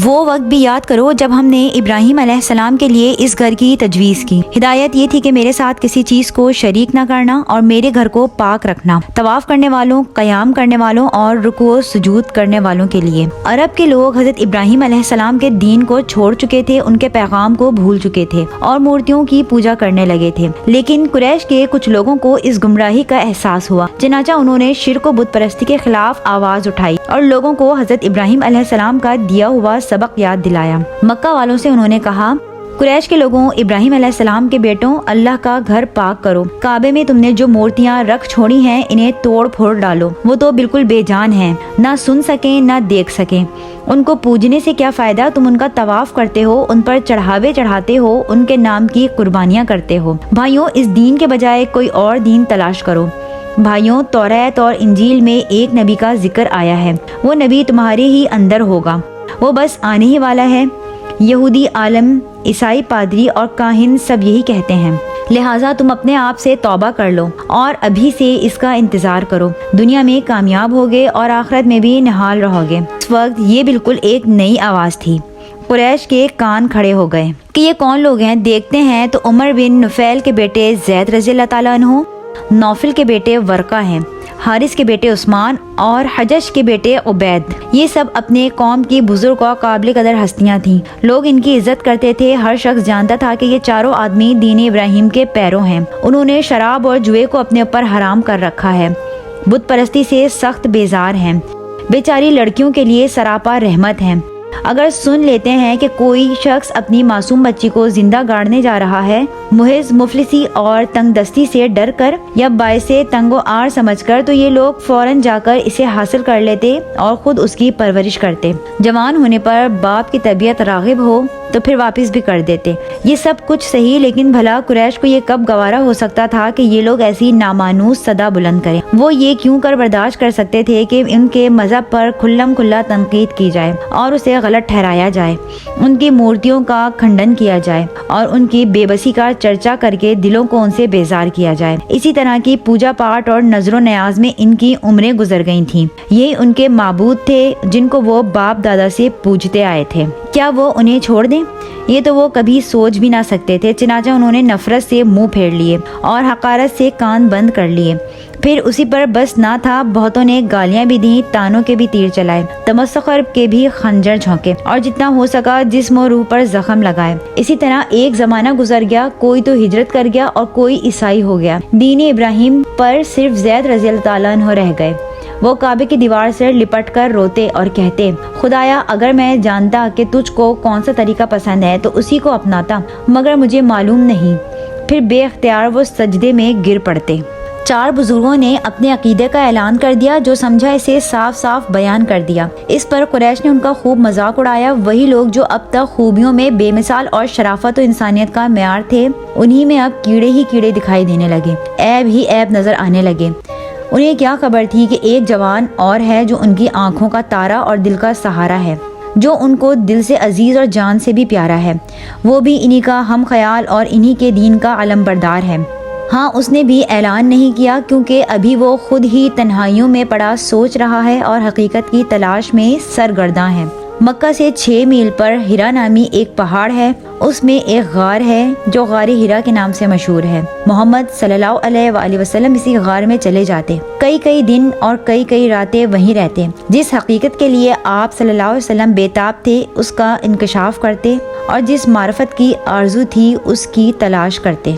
وہ وقت بھی یاد کرو جب ہم نے ابراہیم علیہ السلام کے لیے اس گھر کی تجویز کی۔ ہدایت یہ تھی کہ میرے ساتھ کسی چیز کو شریک نہ کرنا اور میرے گھر کو پاک رکھنا، طواف کرنے والوں، قیام کرنے والوں اور رکوع و سجود کرنے والوں کے لیے۔ عرب کے لوگ حضرت ابراہیم علیہ السلام کے دین کو چھوڑ چکے تھے، ان کے پیغام کو بھول چکے تھے اور مورتیوں کی پوجا کرنے لگے تھے، لیکن قریش کے کچھ لوگوں کو اس گمراہی کا احساس ہوا، چنانچہ انہوں نے شرک و بت پرستی کے خلاف آواز اٹھائی اور لوگوں کو حضرت ابراہیم علیہ السلام کا دیا ہوا سبق یاد دلایا۔ مکہ والوں سے انہوں نے کہا، قریش کے لوگوں، ابراہیم علیہ السلام کے بیٹوں، اللہ کا گھر پاک کرو، کعبے میں تم نے جو مورتیاں رکھ چھوڑی ہیں انہیں توڑ پھوڑ ڈالو، وہ تو بالکل بے جان ہیں، نہ سن سکیں نہ دیکھ سکیں، ان کو پوجنے سے کیا فائدہ، تم ان کا طواف کرتے ہو، ان پر چڑھاوے چڑھاتے ہو، ان کے نام کی قربانیاں کرتے ہو۔ بھائیوں، اس دین کے بجائے کوئی اور دین تلاش کرو۔ بھائیوں، توریت اور انجیل میں ایک نبی کا ذکر آیا ہے، وہ نبی تمہارے ہی اندر ہوگا، وہ بس آنے ہی والا ہے۔ یہودی عالم، عیسائی پادری اور کاہن سب یہی کہتے ہیں، لہٰذا تم اپنے آپ سے توبہ کر لو اور ابھی سے اس کا انتظار کرو، دنیا میں کامیاب ہوگے اور آخرت میں بھی نہال رہو گے۔ اس وقت یہ بالکل ایک نئی آواز تھی۔ قریش کے کان کھڑے ہو گئے کہ یہ کون لوگ ہیں؟ دیکھتے ہیں تو عمر بن نفیل کے بیٹے زید رضی اللہ تعالیٰ عنہ، نوفل کے بیٹے ورقہ ہیں، حارث کے بیٹے عثمان اور حجش کے بیٹے عبید۔ یہ سب اپنے قوم کی بزرگ اور قابل قدر ہستیاں تھیں، لوگ ان کی عزت کرتے تھے، ہر شخص جانتا تھا کہ یہ چاروں آدمی دین ابراہیم کے پیرو ہیں۔ انہوں نے شراب اور جوئے کو اپنے اوپر حرام کر رکھا ہے، بت پرستی سے سخت بیزار ہیں، بیچاری لڑکیوں کے لیے سراپا رحمت ہیں۔ اگر سن لیتے ہیں کہ کوئی شخص اپنی معصوم بچی کو زندہ گاڑنے جا رہا ہے، محض مفلسی اور تنگ دستی سے ڈر کر یا باعث تنگ و آر سمجھ کر، تو یہ لوگ فوراً جا کر اسے حاصل کر لیتے اور خود اس کی پرورش کرتے۔ جوان ہونے پر باپ کی طبیعت راغب ہو تو پھر واپس بھی کر دیتے۔ یہ سب کچھ صحیح، لیکن بھلا قریش کو یہ کب گوارا ہو سکتا تھا کہ یہ لوگ ایسی نامانوس صدا بلند کریں؟ وہ یہ کیوں کر برداشت کر سکتے تھے کہ ان کے مذہب پر کھلم کھلا تنقید کی جائے اور اسے غلط ٹھہرایا جائے، ان کی مورتیوں کا کھنڈن کیا جائے اور ان کی بے بسی کا چرچا کر کے دلوں کو ان سے بیزار کیا جائے؟ اسی طرح کی پوجا پاٹ اور نظر و نیاز میں ان کی عمریں گزر گئی تھیں۔ یہی ان کے معبود تھے جن کو وہ باپ دادا سے پوجتے آئے تھے۔ کیا وہ انہیں چھوڑ دیں؟ یہ تو وہ کبھی سوچ بھی نہ سکتے تھے، چنانچہ انہوں نے نفرت سے منہ پھیر لیے اور حقارت سے کان بند کر لیے۔ پھر اسی پر بس نہ تھا، بہتوں نے گالیاں بھی دیں، تانوں کے بھی تیر چلائے، تمسخر کے بھی خنجر جھونکے اور جتنا ہو سکا جسم و روح پر زخم لگائے۔ اسی طرح ایک زمانہ گزر گیا، کوئی تو ہجرت کر گیا اور کوئی عیسائی ہو گیا، دین ابراہیم پر صرف زید رضی اللہ تعالیٰ عنہ رہ گئے۔ وہ کعبے کی دیوار سے لپٹ کر روتے اور کہتے، خدایا اگر میں جانتا کہ تجھ کو کون سا طریقہ پسند ہے تو اسی کو اپناتا، مگر مجھے معلوم نہیں۔ پھر بے اختیار وہ سجدے میں گر پڑتے۔ چار بزرگوں نے اپنے عقیدے کا اعلان کر دیا، جو سمجھا اسے صاف صاف بیان کر دیا۔ اس پر قریش نے ان کا خوب مذاق اڑایا۔ وہی لوگ جو اب تک خوبیوں میں بے مثال اور شرافت و انسانیت کا معیار تھے، انہی میں اب کیڑے ہی کیڑے دکھائی دینے لگے، عیب ہی عیب نظر آنے لگے۔ انہیں کیا خبر تھی کہ ایک جوان اور ہے جو ان کی آنکھوں کا تارا اور دل کا سہارا ہے، جو ان کو دل سے عزیز اور جان سے بھی پیارا ہے، وہ بھی انہی کا ہم خیال اور انہی کے دین کا علم بردار ہے۔ ہاں، اس نے بھی اعلان نہیں کیا کیونکہ ابھی وہ خود ہی تنہائیوں میں پڑا سوچ رہا ہے اور حقیقت کی تلاش میں سرگرداں ہے۔ مکہ سے 6 میل پر ہرا نامی ایک پہاڑ ہے، اس میں ایک غار ہے جو غار ہرا کے نام سے مشہور ہے۔ محمد صلی اللہ علیہ وآلہ وسلم اسی غار میں چلے جاتے، کئی دن اور کئی راتیں وہیں رہتے، جس حقیقت کے لیے آپ صلی اللہ علیہ وسلم بےتاب تھے اس کا انکشاف کرتے اور جس معرفت کی آرزو تھی اس کی تلاش کرتے۔